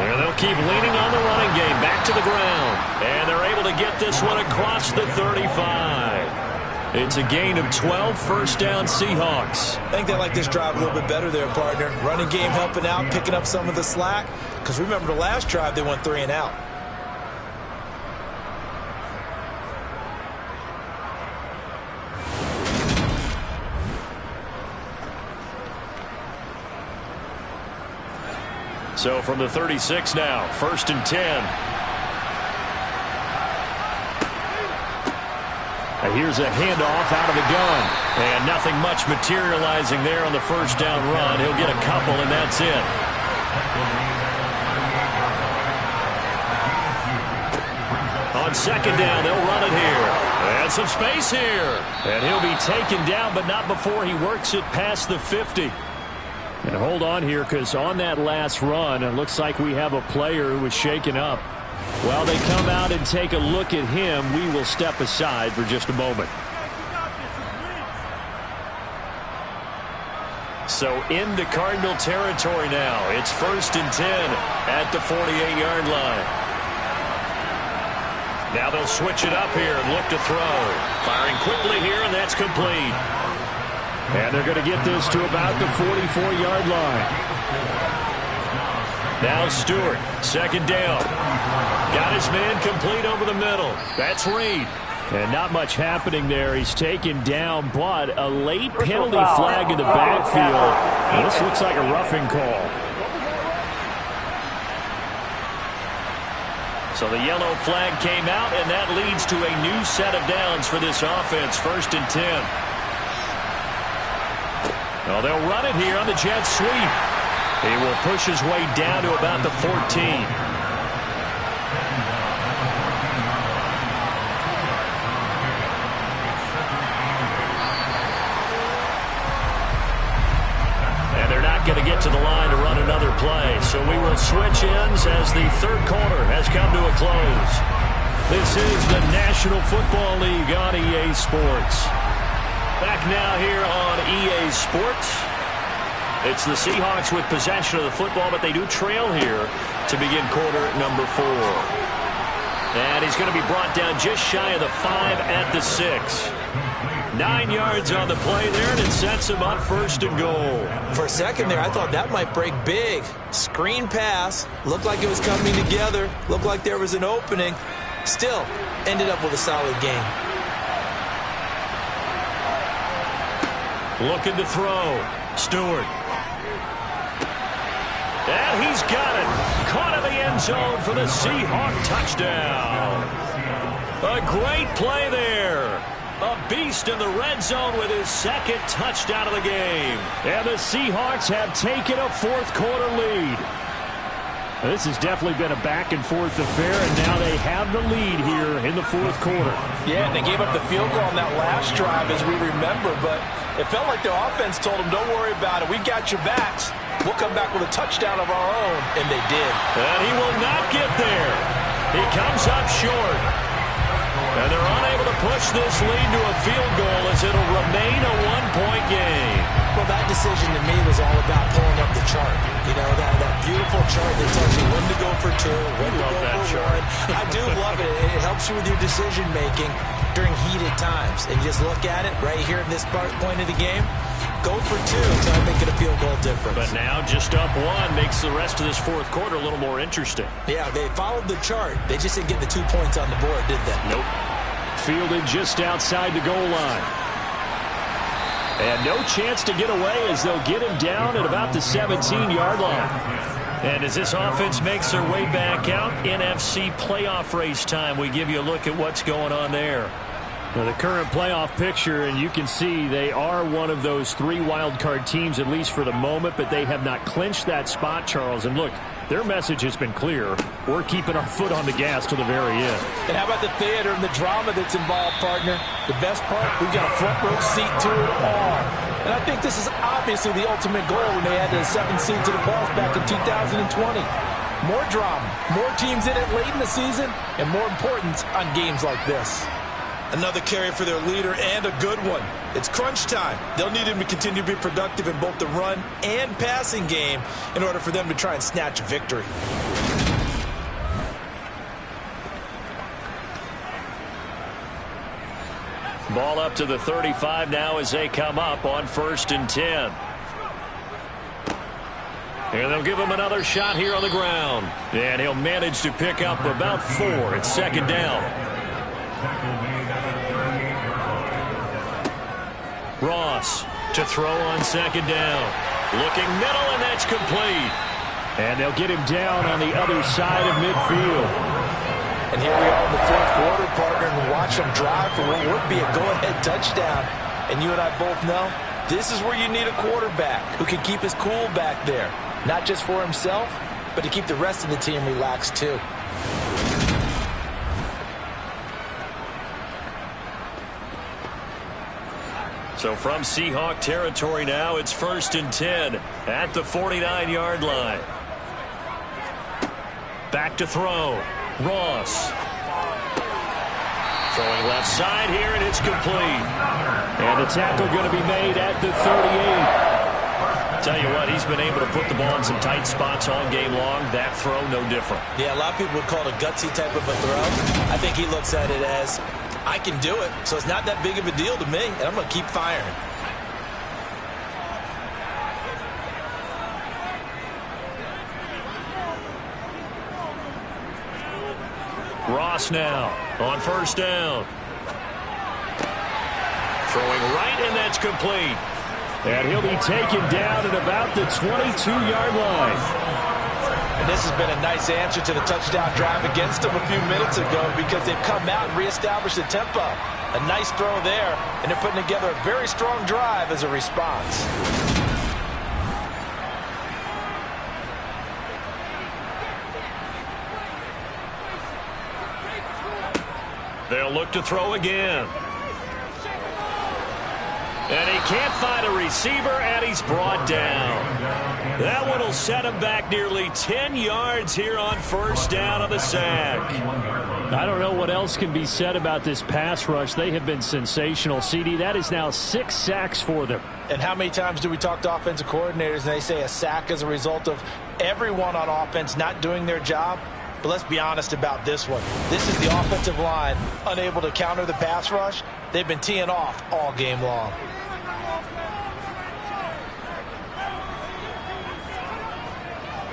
And they'll keep leaning on the running game. Back to the ground. And they're able to get this one across the 35. It's a gain of 12, first down Seahawks. I think they like this drive a little bit better there, partner. Running game helping out, picking up some of the slack. Because remember the last drive, they went 3 and out. So from the 36 now, 1st and 10. And here's a handoff out of the gun. And nothing much materializing there on the first down run. He'll get a couple, and that's it. On 2nd down, they'll run it here. And some space here. And he'll be taken down, but not before he works it past the 50. And hold on here, because on that last run, it looks like we have a player who was shaken up. While they come out and take a look at him, we will step aside for just a moment. So into Cardinal territory now. It's 1st and 10 at the 48-yard line. Now they'll switch it up here and look to throw. Firing quickly here, and that's complete. And they're going to get this to about the 44-yard line. Now Stewart, 2nd down. Got his man complete over the middle. That's Reed. And not much happening there. He's taken down, but a late penalty flag in the backfield. And this looks like a roughing call. So the yellow flag came out, and that leads to a new set of downs for this offense. 1st and 10. Well, they'll run it here on the jet sweep. He will push his way down to about the 14. And they're not going to get to the line to run another play. So we will switch ends as the 3rd quarter has come to a close. This is the National Football League on EA Sports. Back now here on EA Sports. It's the Seahawks with possession of the football, but they do trail here to begin quarter number 4. And he's going to be brought down just shy of the 5 at the 6. 9 yards on the play there, and it sets him up 1st and goal. For a second there, I thought that might break big. Screen pass. Looked like it was coming together. Looked like there was an opening. Still, ended up with a solid game. Looking to throw. Stewart. And he's got it. Caught in the end zone for the Seahawk touchdown. A great play there. A beast in the red zone with his 2nd touchdown of the game. And the Seahawks have taken a 4th quarter lead. This has definitely been a back-and-forth affair, and now they have the lead here in the 4th quarter. Yeah, they gave up the field goal on that last drive, as we remember, but it felt like their offense told them, don't worry about it. We got your backs. We'll come back with a touchdown of our own, and they did. And he will not get there. He comes up short. And they're unable to push this lead to a field goal as it'll remain a one-point game. Well, that decision to me was all about pulling up the chart. You know, that beautiful chart that tells you when to go for two, when to go for one. I do love it. It helps you with your decision-making during heated times. And just look at it right here at this point of the game. Go for two and try to make it a field goal difference. But now just up one makes the rest of this fourth quarter a little more interesting. Yeah, they followed the chart. They just didn't get the 2 points on the board, did they? Nope. Fielded just outside the goal line. And no chance to get away as they'll get him down at about the 17-yard line. And as this offense makes their way back out, NFC playoff race time, we give you a look at what's going on there. Well, the current playoff picture, and you can see they are one of those 3 wild card teams, at least for the moment, but they have not clinched that spot, Charles. And look, their message has been clear. We're keeping our foot on the gas to the very end. And how about the theater and the drama that's involved, partner? The best part, we've got a front row seat to it all. And I think this is obviously the ultimate goal when they added a 7th seed to the playoffs back in 2020. More drama, more teams in it late in the season, and more importance on games like this. Another carry for their leader, and a good one. It's crunch time. They'll need him to continue to be productive in both the run and passing game in order for them to try and snatch a victory. Ball up to the 35 now as they come up on 1st and 10. And they'll give him another shot here on the ground. And he'll manage to pick up about 4. It's 2nd down. Ross to throw on 2nd down. Looking middle, and that's complete. And they'll get him down on the other side of midfield. And here we are in the 4th quarter, partner, and watch them drive for what would be a go-ahead touchdown. And you and I both know this is where you need a quarterback who can keep his cool back there. Not just for himself, but to keep the rest of the team relaxed too. So from Seahawk territory now, it's 1st and 10 at the 49-yard line. Back to throw. Ross. Throwing left side here, and it's complete. And the tackle going to be made at the 38. Tell you what, he's been able to put the ball in some tight spots all game long. That throw, no different. Yeah, a lot of people would call it a gutsy type of a throw. I think he looks at it as, I can do it, so it's not that big of a deal to me, and I'm going to keep firing. Ross now on 1st down. Throwing right, and that's complete. And he'll be taken down at about the 22-yard line. And this has been a nice answer to the touchdown drive against them a few minutes ago because they've come out and reestablished the tempo. A nice throw there, and they're putting together a very strong drive as a response. They'll look to throw again. And he can't find a receiver, and he's brought down. That one will set him back nearly 10 yards here on 1st down on the sack. I don't know what else can be said about this pass rush. They have been sensational, CD. That is now 6 sacks for them. And how many times do we talk to offensive coordinators and they say a sack as a result of everyone on offense not doing their job? But let's be honest about this one. This is the offensive line unable to counter the pass rush. They've been teeing off all game long.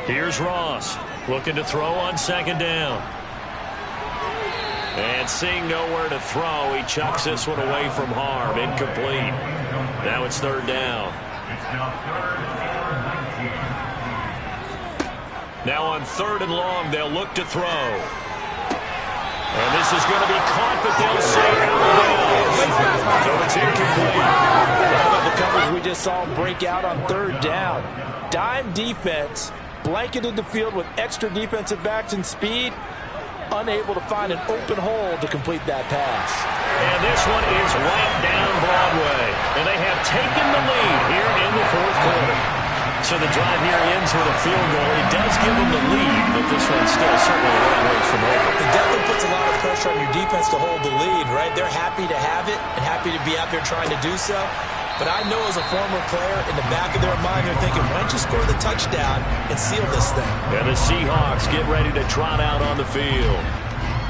Here's Ross looking to throw on 2nd down. And seeing nowhere to throw, he chucks this one away from harm. Incomplete. Now it's 3rd down. Now on 3rd and long, they'll look to throw. And this is going to be caught, but they'll say out of bounds. So it's incomplete. How about the coverage we just saw him break out on 3rd down? Dime defense, blanketed the field with extra defensive backs and speed, unable to find an open hole to complete that pass. And this one is right down Broadway. And they have taken the lead here in the 4th quarter. So the drive here ends with a field goal. It does give them the lead, but this one's still certainly a long ways from over. It definitely puts a lot of pressure on your defense to hold the lead, right? They're happy to have it and happy to be out there trying to do so. But I know as a former player, in the back of their mind, they're thinking, why don't you score the touchdown and seal this thing? And the Seahawks get ready to trot out on the field.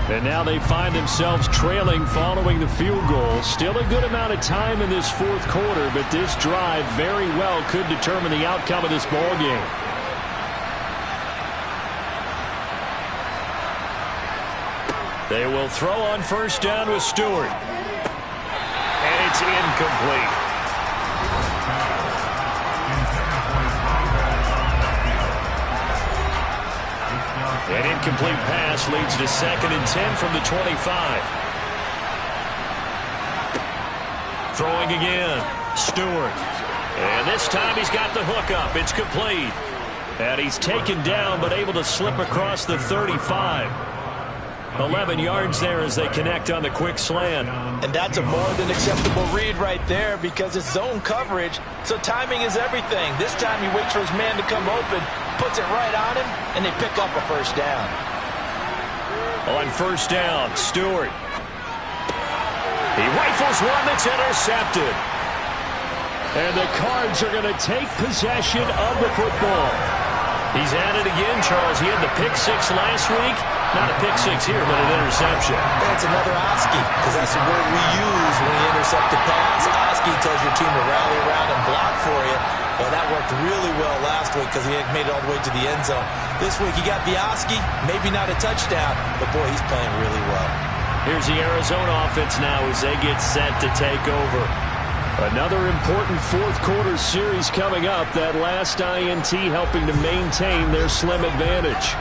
And now they find themselves trailing following the field goal. Still a good amount of time in this fourth quarter, but this drive very well could determine the outcome of this ball game. They will throw on first down with Stewart. And it's incomplete. An incomplete pass leads to 2nd and 10 from the 25. Throwing again. Stewart. And this time he's got the hook up. It's complete. And he's taken down but able to slip across the 35. 11 yards there as they connect on the quick slant. And that's a more than acceptable read right there because it's zone coverage, so timing is everything. This time he waits for his man to come open, puts it right on him, and they pick up a first down. On first down, Stewart. He rifles one that's intercepted. And the Cards are going to take possession of the football. He's at it again, Charles. He had the pick six last week. Not a pick six here, but an interception. That's another Oski, because that's the word we use when you intercept a pass. Oski tells your team to rally around and block for you. Well, that worked really well last week because he had made it all the way to the end zone. This week, he got the Oski, maybe not a touchdown, but boy, he's playing really well. Here's the Arizona offense now as they get set to take over. Another important fourth quarter series coming up. That last INT helping to maintain their slim advantage.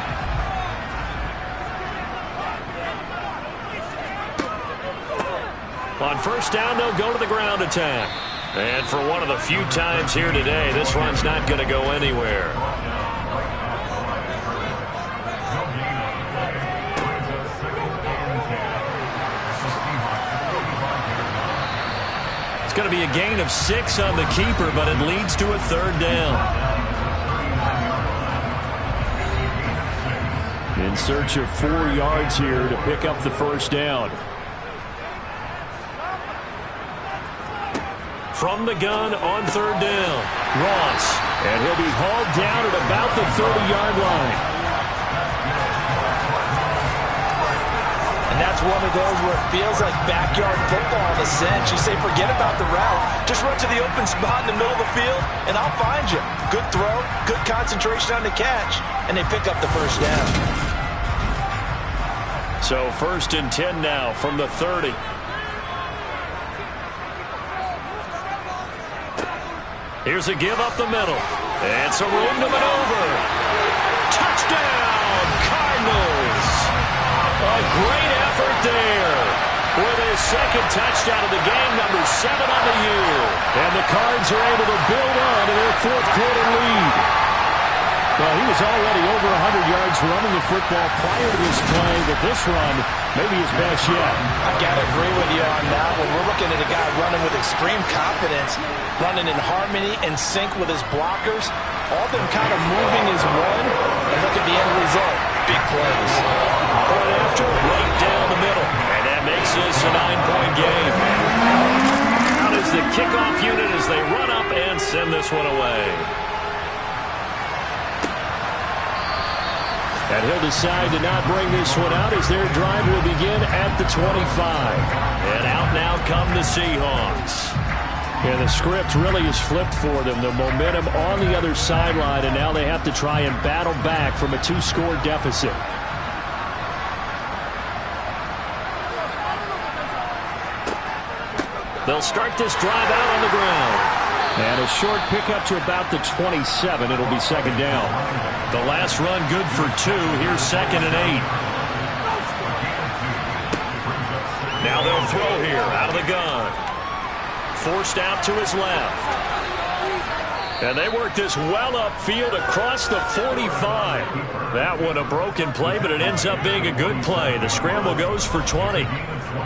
On first down, they'll go to the ground attack. And for one of the few times here today, this run's not going to go anywhere. It's going to be a gain of 6 on the keeper, but it leads to a third down. In search of 4 yards here to pick up the first down. From the gun on third down, Ross. And he'll be hauled down at about the 30-yard line. And that's one of those where it feels like backyard football in a sense. You say, forget about the route. Just run to the open spot in the middle of the field, and I'll find you. Good throw, good concentration on the catch, and they pick up the first down. So 1st and 10 now from the 30. Here's a give up the middle. And some room to maneuver. Touchdown, Cardinals. A great effort there. With his second touchdown of the game, number 7 on the year. And the Cards are able to build on to their fourth quarter lead. Well, he was already over 100 yards running the football prior to this play, but this run may be his best yet. I've got to agree with you on that one. We're looking at a guy running with extreme confidence, running in harmony and sync with his blockers, all of them kind of moving as one, and look at the end result. Big plays. Point after, right down the middle, and that makes this a 9-point game. Out is the kickoff unit as they run up and send this one away. And he'll decide to not bring this one out as their drive will begin at the 25. And out now come the Seahawks. And the script really is flipped for them. The momentum on the other sideline, and now they have to try and battle back from a 2-score deficit. They'll start this drive out on the ground. And a short pickup to about the 27. It'll be second down. The last run good for 2. Here's 2nd and 8. Now they'll throw here out of the gun. Forced out to his left. And they work this well upfield across the 45. That one a broken play, but it ends up being a good play. The scramble goes for 20.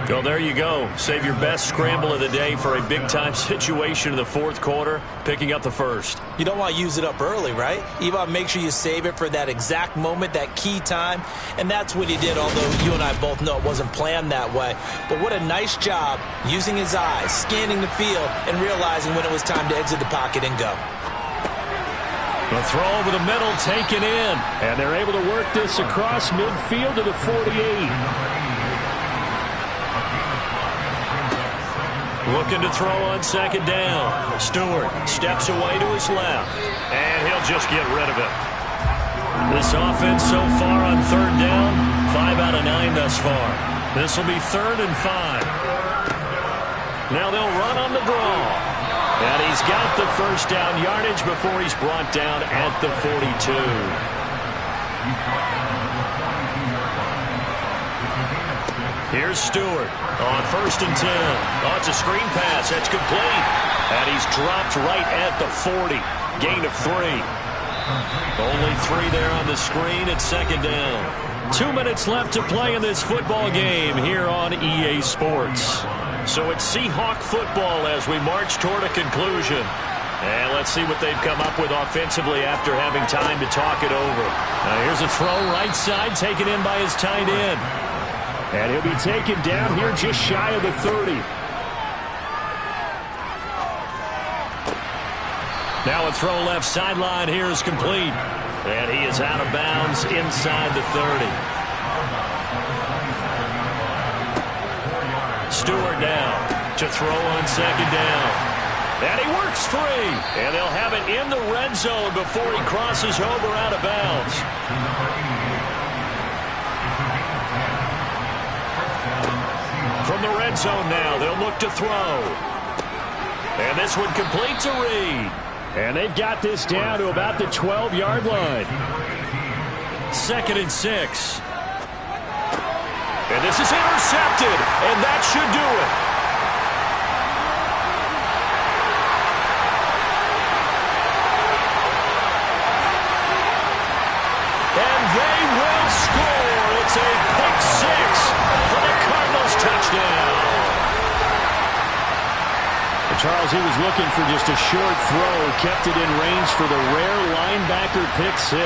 Well, there you go. Save your best scramble of the day for a big-time situation in the fourth quarter, picking up the first. You don't want to use it up early, right? You want to make sure you save it for that exact moment, that key time. And that's what he did, although you and I both know it wasn't planned that way. But what a nice job using his eyes, scanning the field, and realizing when it was time to exit the pocket and go. The throw over the middle taken in. And they're able to work this across midfield to the 48. Looking to throw on second down. Stewart steps away to his left. And he'll just get rid of it. This offense so far on third down, 5 out of 9 thus far. This will be 3rd and 5. Now they'll run on the draw. And he's got the first down yardage before he's brought down at the 42. Here's Stewart on 1st and 10. Oh, it's a screen pass. That's complete. And he's dropped right at the 40. Gain of 3. Only 3 there on the screen at 2nd down. 2 minutes left to play in this football game here on EA Sports. So it's Seahawk football as we march toward a conclusion. And let's see what they've come up with offensively after having time to talk it over. Now here's a throw right side taken in by his tight end. And he'll be taken down here just shy of the 30. Now a throw left sideline here is complete. And he is out of bounds inside the 30. Stewart now to throw on second down. And he works free. And they'll have it in the red zone before he crosses over out of bounds. From the red zone now, they'll look to throw. And this one complete to Reed. And they've got this down to about the 12-yard line. 2nd and 6. And this is intercepted, and that should do it. And they will score. It's a pick 6 for the Cardinals touchdown. Charles, he was looking for just a short throw, kept it in range for the rare linebacker pick 6.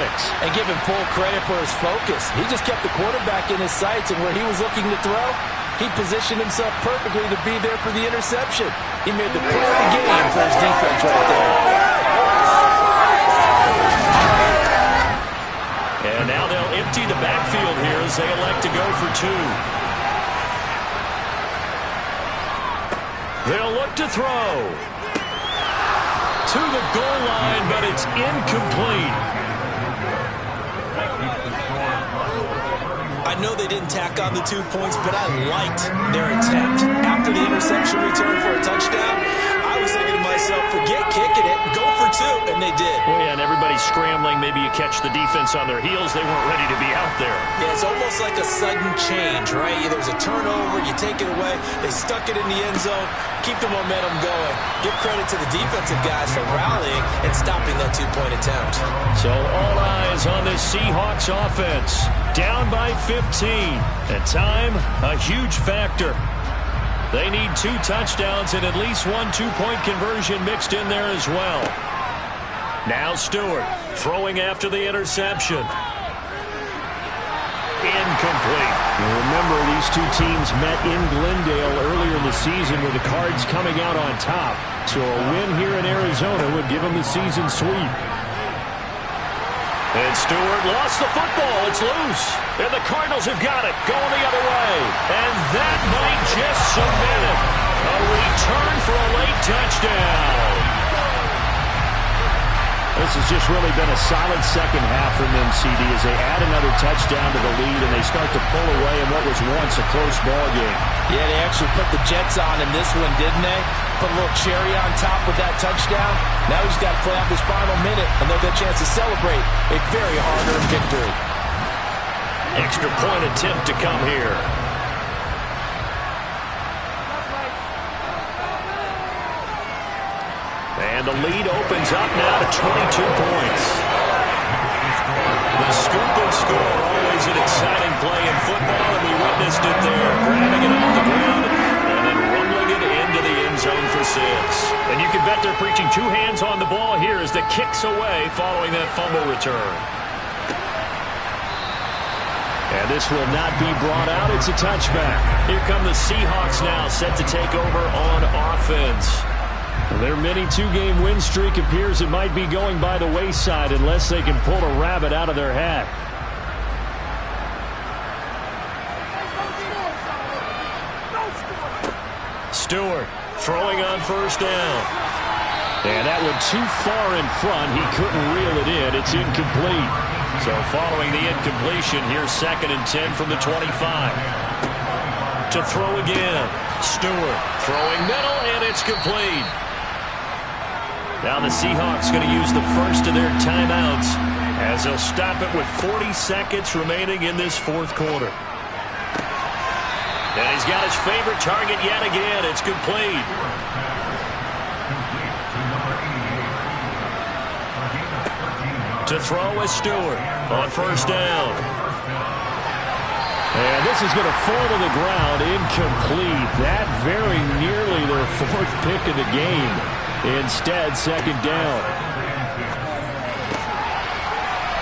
And give him full credit for his focus. He just kept the quarterback in his sights, and where he was looking to throw, he positioned himself perfectly to be there for the interception. He made the play of the game for his defense right there. And now they'll empty the backfield here as they elect to go for 2. They'll look to throw to the goal line, but it's incomplete. I know they didn't tack on the 2 points, but I liked their attempt. After the interception return for a touchdown, I was thinking to myself, forget kicking it, go for 2, and they did. Well, yeah, and everybody's scrambling. Maybe you catch the defense on their heels. They weren't ready to be out there. Yeah, it's almost like a sudden change, right? There's a turnover, you take it away, they stuck it in the end zone, keep the momentum going. Give credit to the defensive guys for rallying and stopping that 2-point attempt. So all eyes on this Seahawks offense. Down by 15. And time, a huge factor. They need 2 touchdowns and at least 1 2-point conversion mixed in there as well. Now Stewart throwing after the interception. Incomplete. Remember, these 2 teams met in Glendale earlier in the season with the Cards coming out on top. So a win here in Arizona would give them the season sweep. And Stewart lost the football. It's loose. And the Cardinals have got it. Going the other way. And that might just cement it. A return for a late touchdown. This has just really been a solid second half from them, CD, as they add another touchdown to the lead and they start to pull away in what was once a close ball game. Yeah, they actually put the Jets on in this one, didn't they? Put a little cherry on top with that touchdown. Now he's got to play out this final minute, and they'll get a chance to celebrate a very hard-earned victory. Extra point attempt to come here. And And the lead opens up now to 22 points. The scoop and score, always an exciting play in football, and we witnessed it there. Grabbing it off the ground and then rumbling it into the end zone for 6. And you can bet they're preaching 2 hands on the ball here as the kick's away following that fumble return. And this will not be brought out. It's a touchback. Here come the Seahawks now, set to take over on offense. Their mini 2-game win streak appears it might be going by the wayside unless they can pull a rabbit out of their hat. Stewart throwing on first down. And that one too far in front. He couldn't reel it in. It's incomplete. So following the incompletion, here's 2nd and 10 from the 25. To throw again. Stewart throwing middle, and it's complete. Now the Seahawks going to use the first of their timeouts as they'll stop it with 40 seconds remaining in this 4th quarter. And he's got his favorite target yet again. It's complete. To throw is Stewart on first down. And this is going to fall to the ground. Incomplete. That very nearly their 4th pick of the game. Instead, 2nd down.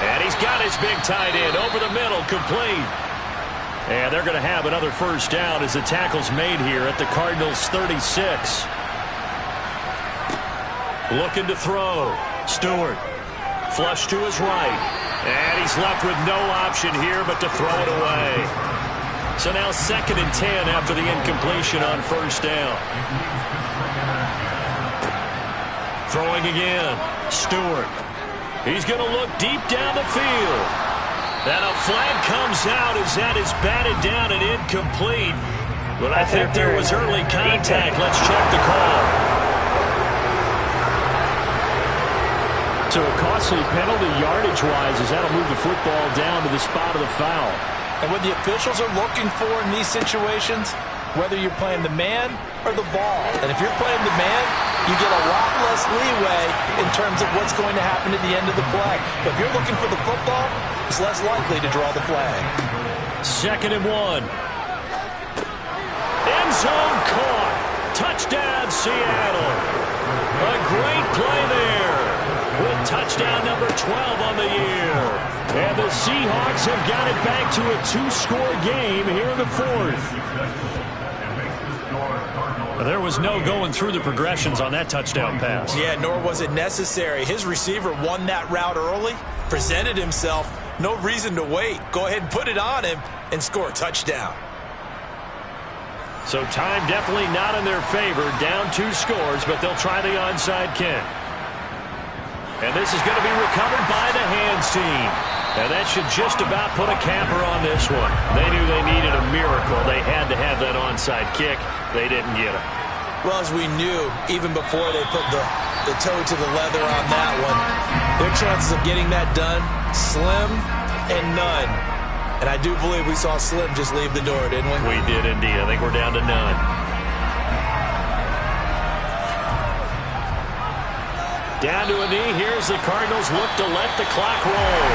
And he's got his big tight end over the middle, complete. And they're going to have another first down as the tackle's made here at the Cardinals' 36. Looking to throw. Stewart. Flush to his right. And he's left with no option here but to throw it away. So now 2nd and 10 after the incompletion on first down. Throwing again. Stewart. He's going to look deep down the field. And a flag comes out as that is batted down and incomplete. But I think there was early contact. Let's check the call. So a costly penalty yardage-wise as that'll move the football down to the spot of the foul. And what the officials are looking for in these situations, whether you're playing the man or the ball. And if you're playing the man, you get a lot less leeway in terms of what's going to happen at the end of the play. But if you're looking for the football, it's less likely to draw the flag. 2nd and 1. End zone caught. Touchdown, Seattle. A great play there with touchdown number 12 on the year. And the Seahawks have got it back to a 2-score game here in the 4th. There was no going through the progressions on that touchdown pass. Yeah, nor was it necessary. His receiver won that route early, presented himself. No reason to wait. Go ahead and put it on him and score a touchdown. So time definitely not in their favor. Down 2 scores, but they'll try the onside kick. And this is going to be recovered by the hands team. And that should just about put a capper on this one. They knew they needed a miracle. They had to have that onside kick. They didn't get it. Well, as we knew, even before they put the toe to the leather on that one, their chances of getting that done, slim and none. And I do believe we saw Slim just leave the door, didn't we? We did indeed. I think we're down to none. Down to a knee. Here's the Cardinals look to let the clock roll.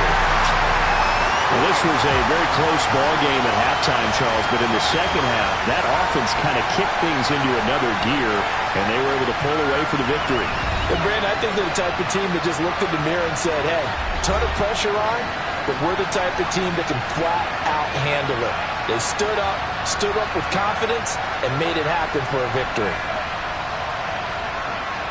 Well, this was a very close ball game at halftime, Charles, but in the second half, that offense kind of kicked things into another gear, and they were able to pull away for the victory. And Brandon, I think they're the type of team that just looked in the mirror and said, hey, ton of pressure on, but we're the type of team that can flat out handle it. They stood up with confidence, and made it happen for a victory.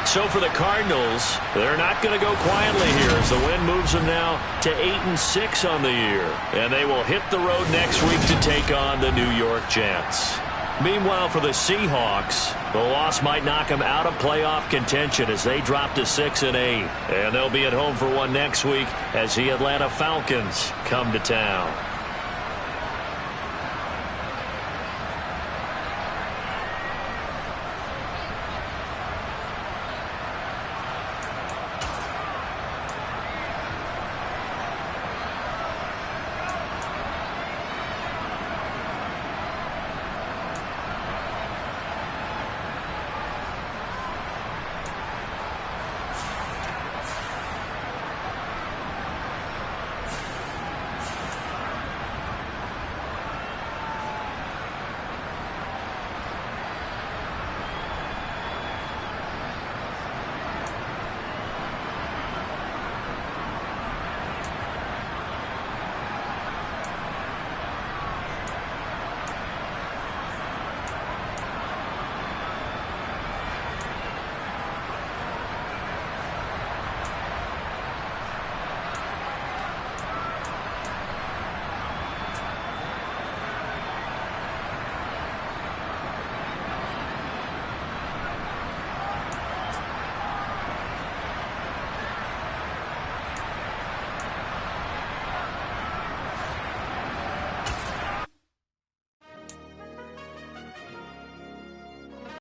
So for the Cardinals, they're not going to go quietly here as the win moves them now to 8-6 on the year. And they will hit the road next week to take on the New York Jets. Meanwhile, for the Seahawks, the loss might knock them out of playoff contention as they drop to 6-8. And they'll be at home for one next week as the Atlanta Falcons come to town.